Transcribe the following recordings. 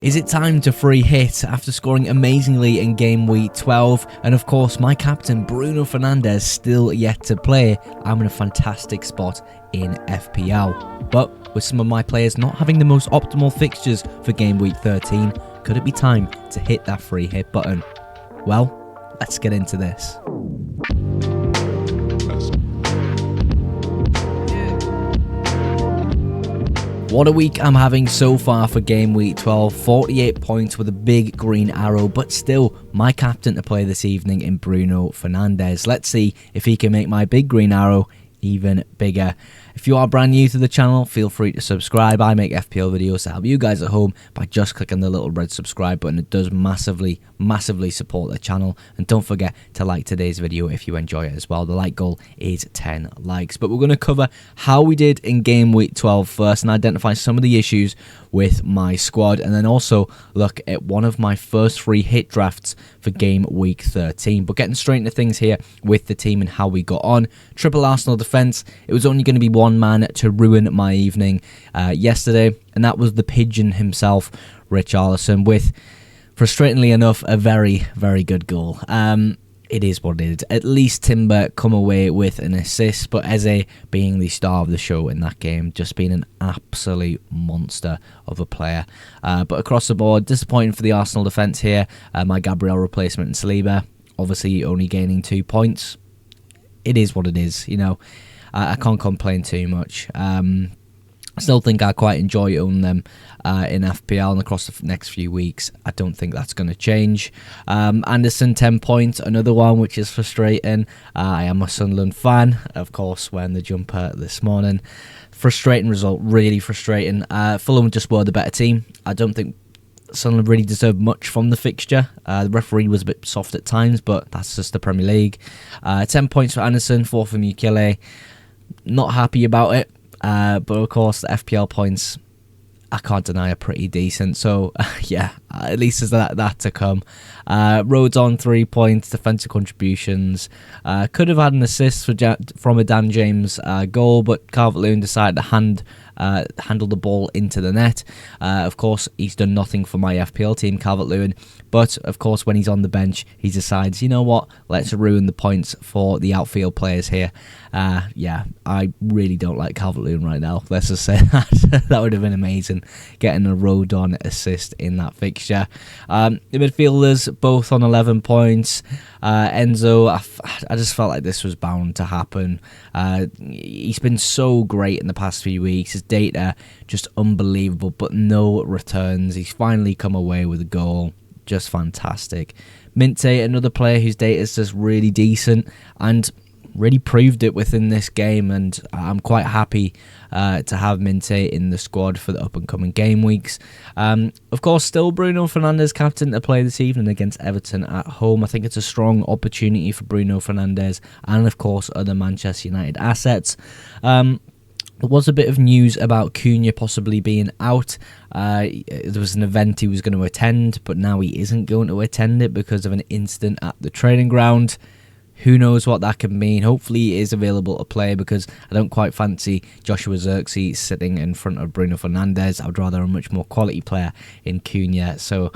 Is it time to free hit after scoring amazingly in game week 12? And of course, my captain Bruno Fernandes still yet to play. I'm in a fantastic spot in FPL. But with some of my players not having the most optimal fixtures for game week 13, could it be time to hit that free hit button? Well, let's get into this. What a week I'm having so far for game week 12, 48 points with a big green arrow, but still my captain to play this evening in Bruno Fernandes. Let's see if he can make my big green arrow even bigger. If you are brand new to the channel, feel free to subscribe. I make FPL videos to help you guys at home by just clicking the little red subscribe button. It does massively support the channel. And don't forget to like today's video if you enjoy it as well. The like goal is 10 likes. But we're going to cover how we did in game week 12 first and identify some of the issues with my squad, and then also look at one of my first free hit drafts for game week 13. But getting straight into things here with the team and how we got on. Triple Arsenal defence. It was only going to be one man to ruin my evening yesterday, and that was the pigeon himself, Richarlison, with, frustratingly enough, a very good goal. It is what it is. At least Timber come away with an assist, but Eze being the star of the show in that game, just being an absolute monster of a player. But across the board, disappointing for the Arsenal defence here. My Gabriel replacement in Saliba, obviously only gaining 2 points. It is what it is, you know. I can't complain too much. I still think I quite enjoy owning them in FPL, and across the next few weeks, I don't think that's going to change. Anderson, 10 points, another one which is frustrating. I am a Sunderland fan, of course, wearing the jumper this morning. Frustrating result, really frustrating. Fulham just were the better team. I don't think Sunderland really deserved much from the fixture. The referee was a bit soft at times, but that's just the Premier League. 10 points for Anderson, 4 for Mukele. Not happy about it. But of course, the FPL points, I can't deny, are pretty decent. So, yeah, at least there's that to come. Rhodes on 3 points, defensive contributions. Could have had an assist from a Dan James goal, but Calvert-Lewin decided to handle the ball into the net. Of course, he's done nothing for my FPL team, Calvert-Lewin. But, of course, when he's on the bench, he decides, you know what, let's ruin the points for the outfield players here. Yeah, I really don't like Calvert-Lewin right now. Let's just say that. That would have been amazing, getting a Rodon assist in that fixture. The midfielders, both on 11 points. Enzo, I just felt like this was bound to happen. He's been so great in the past few weeks. His data, just unbelievable, but no returns. He's finally come away with a goal. Just fantastic. Minte, another player whose data is just really decent and really proved it within this game, and I'm quite happy to have Minte in the squad for the up-and-coming game weeks. Of course, still Bruno Fernandes captain to play this evening against Everton at home. I think it's a strong opportunity for Bruno Fernandes and, of course, other Manchester United assets. There was a bit of news about Cunha possibly being out. There was an event he was going to attend, but now he isn't going to attend it because of an incident at the training ground. Who knows what that could mean? Hopefully he is available to play, because I don't quite fancy Joshua Zirkzee sitting in front of Bruno Fernandes. I would rather a much more quality player in Cunha, so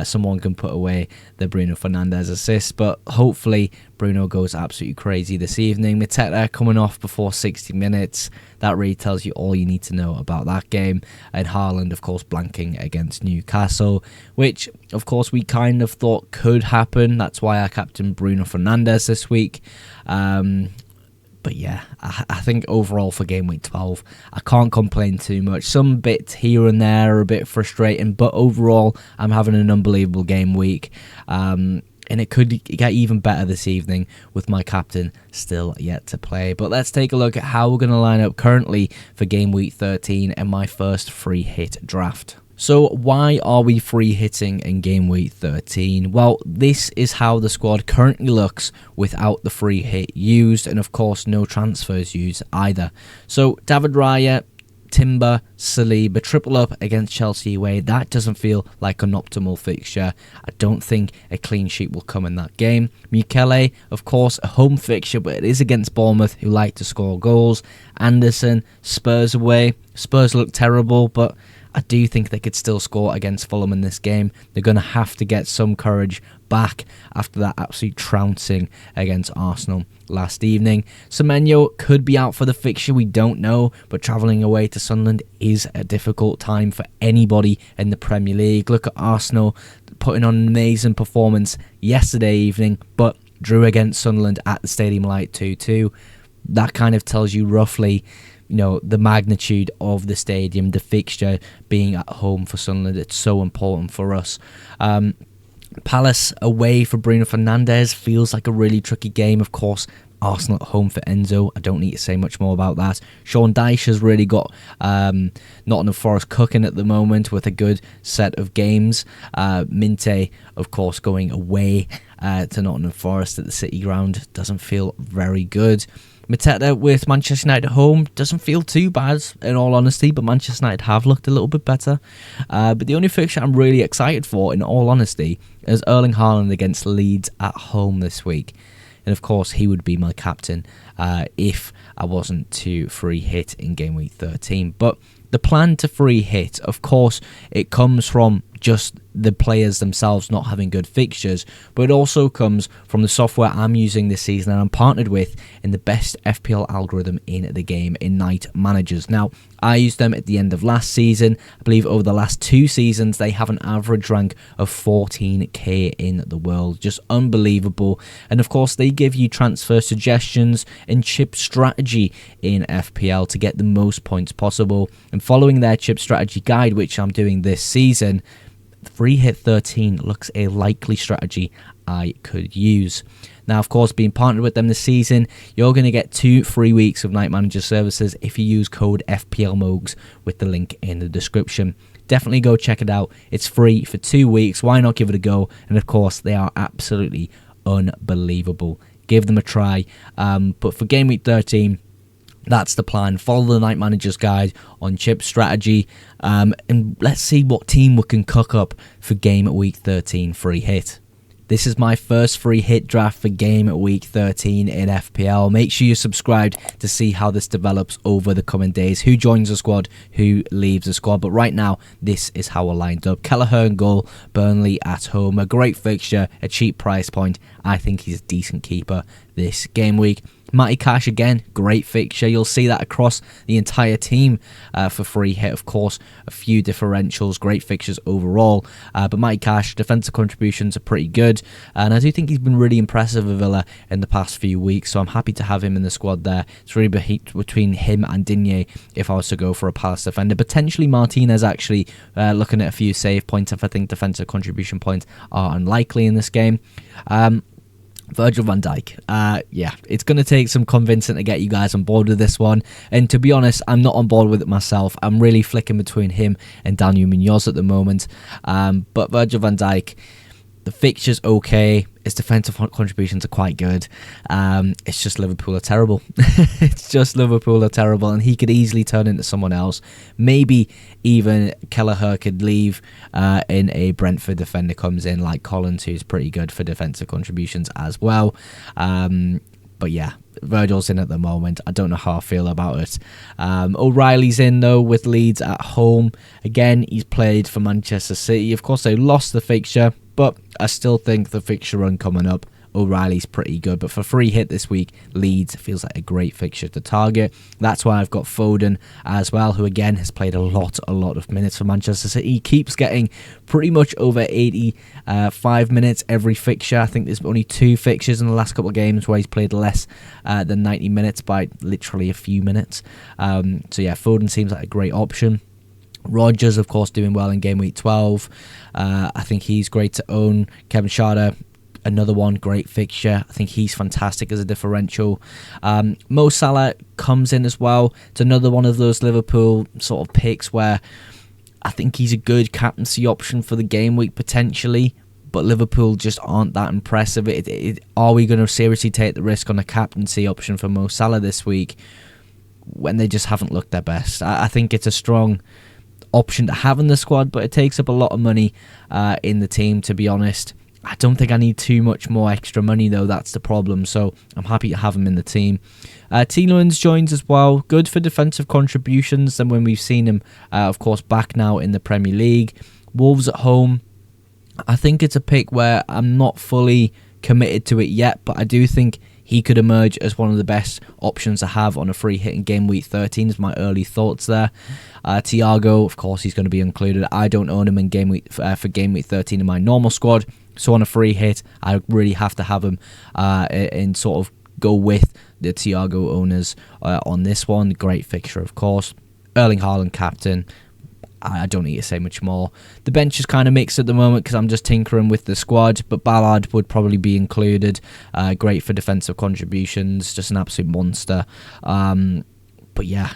someone can put away the Bruno Fernandes assist. But hopefully Bruno goes absolutely crazy this evening. Mateta coming off before 60 minutes. That really tells you all you need to know about that game. And Haaland, of course, blanking against Newcastle, which, of course, we kind of thought could happen. That's why I captained Bruno Fernandes this week. But yeah, I think overall for game week 12, I can't complain too much. Some bits here and there are a bit frustrating, but overall, I'm having an unbelievable game week. And it could get even better this evening with my captain still yet to play. But let's take a look at how we're going to line up currently for game week 13 and my first free hit draft. So why are we free hitting in game week 13? Well, this is how the squad currently looks without the free hit used, and of course no transfers used either. So David Raya, Timber, Saliba, triple up against Chelsea away. That doesn't feel like an optimal fixture. I don't think a clean sheet will come in that game. Mukele, of course, a home fixture, but it is against Bournemouth, who like to score goals. Anderson, Spurs away. Spurs look terrible, but I do think they could still score against Fulham in this game. They're going to have to get some courage back after that absolute trouncing against Arsenal last evening. Semenyo could be out for the fixture, we don't know, but travelling away to Sunderland is a difficult time for anybody in the Premier League. Look at Arsenal putting on an amazing performance yesterday evening, but drew against Sunderland at the Stadium Light 2-2. That kind of tells you roughly, the magnitude of the stadium, the fixture being at home for Sunderland. It's so important for us. Palace away for Bruno Fernandes feels like a really tricky game. Of course, Arsenal at home for Enzo. I don't need to say much more about that. Sean Dyche has really got Nottingham Forest cooking at the moment with a good set of games. Minte, of course, going away to Nottingham Forest at the City Ground doesn't feel very good. Mateta with Manchester United at home doesn't feel too bad, in all honesty, but Manchester United have looked a little bit better. But the only fixture I'm really excited for, in all honesty, is Erling Haaland against Leeds at home this week. And of course, he would be my captain if I wasn't to free hit in game week 13. But the plan to free hit, of course, it comes from just the players themselves not having good fixtures, but it also comes from the software I'm using this season and I'm partnered with in the best FPL algorithm in the game, in Night Managers. Now, I used them at the end of last season. I believe over the last 2 seasons, they have an average rank of 14k in the world. Just unbelievable. And of course, they give you transfer suggestions and chip strategy in FPL to get the most points possible. And following their chip strategy guide, which I'm doing this season, free hit 13 looks a likely strategy I could use. Now, of course, being partnered with them this season, you're going to get 2 free weeks of Night Manager services if you use code FPLMOGS with the link in the description. Definitely go check it out. It's free for 2 weeks. Why not give it a go? And of course, they are absolutely unbelievable. Give them a try. But for game week 13, that's the plan. Follow the Night Manager's guide on chip strategy, and let's see what team we can cook up for game at week 13 free hit. This is my first free hit draft for game at week 13 in FPL. Make sure you're subscribed to see how this develops over the coming days. Who joins the squad, who leaves the squad. But right now, this is how we're lined up. Kelleher in goal, Burnley at home. A great fixture, a cheap price point. I think he's a decent keeper this game week. Matty Cash again, great fixture. You'll see that across the entire team for free hit. Of course, a few differentials, great fixtures overall. But Matty Cash, defensive contributions are pretty good. And I do think he's been really impressive with Villa in the past few weeks. So I'm happy to have him in the squad there. It's really between him and Digne if I was to go for a Palace defender. Potentially Martinez actually looking at a few save points if I think defensive contribution points are unlikely in this game. Virgil van Dijk. It's going to take some convincing to get you guys on board with this one. And to be honest, I'm not on board with it myself. I'm really flicking between him and Daniel Munoz at the moment. But Virgil van Dijk, the fixture's okay. His defensive contributions are quite good. It's just Liverpool are terrible. It's just Liverpool are terrible, and he could easily turn into someone else. Maybe even Kelleher could leave and a Brentford defender comes in like Collins, who's pretty good for defensive contributions as well. But yeah, Virgil's in at the moment. I don't know how I feel about it. O'Reilly's in though with Leeds at home. Again, he's played for Manchester City. Of course, they lost the fixture, but I still think the fixture run coming up, O'Reilly's pretty good. But for free hit this week, Leeds feels like a great fixture to target. That's why I've got Foden as well, who again has played a lot of minutes for Manchester City. He keeps getting pretty much over 85 minutes every fixture. I think there's only 2 fixtures in the last couple of games where he's played less than 90 minutes by literally a few minutes. So yeah, Foden seems like a great option. Rodgers, of course, doing well in game week 12. I think he's great to own. Kevin Schade, another one, great fixture. I think he's fantastic as a differential. Mo Salah comes in as well. It's another one of those Liverpool sort of picks where I think he's a good captaincy option for the game week potentially, but Liverpool just aren't that impressive. Are we going to seriously take the risk on a captaincy option for Mo Salah this week when they just haven't looked their best? I think it's a strong option to have in the squad, but it takes up a lot of money in the team, to be honest. I don't think I need too much more extra money though, that's the problem, so I'm happy to have him in the team. Tielemans joins as well, good for defensive contributions, and when we've seen him, of course, back now in the Premier League. Wolves at home, I think it's a pick where I'm not fully committed to it yet, but I do think he could emerge as one of the best options to have on a free hit in game week 13 is my early thoughts there. Thiago, of course, he's going to be included. I don't own him in game week for game week 13 in my normal squad, so on a free hit, I really have to have him and sort of go with the Thiago owners on this one. Great fixture, of course. Erling Haaland captain. I don't need to say much more. The bench is kind of mixed at the moment because I'm just tinkering with the squad, but Ballard would probably be included. Great for defensive contributions, just an absolute monster. But yeah,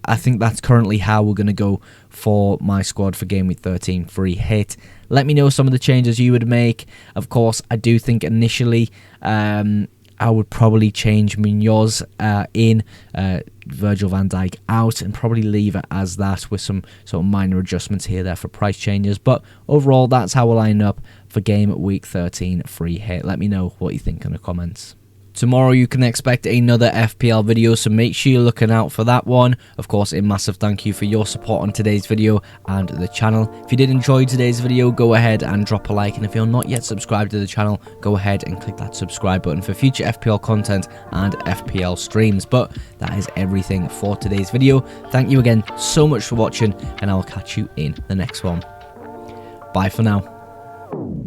I think that's currently how we're going to go for my squad for game week 13 free hit. Let me know some of the changes you would make. Of course, I do think initially I would probably change Munoz in, Virgil van Dijk out, and probably leave it as that with some sort of minor adjustments here there for price changes. But overall, that's how we'll line up for game week 13 free hit. Let me know what you think in the comments. Tomorrow you can expect another FPL video, so make sure you're looking out for that one. Of course, a massive thank you for your support on today's video and the channel. If you did enjoy today's video, go ahead and drop a like, and if you're not yet subscribed to the channel, go ahead and click that subscribe button for future FPL content and FPL streams. But that is everything for today's video. Thank you again so much for watching, and I will catch you in the next one. Bye for now.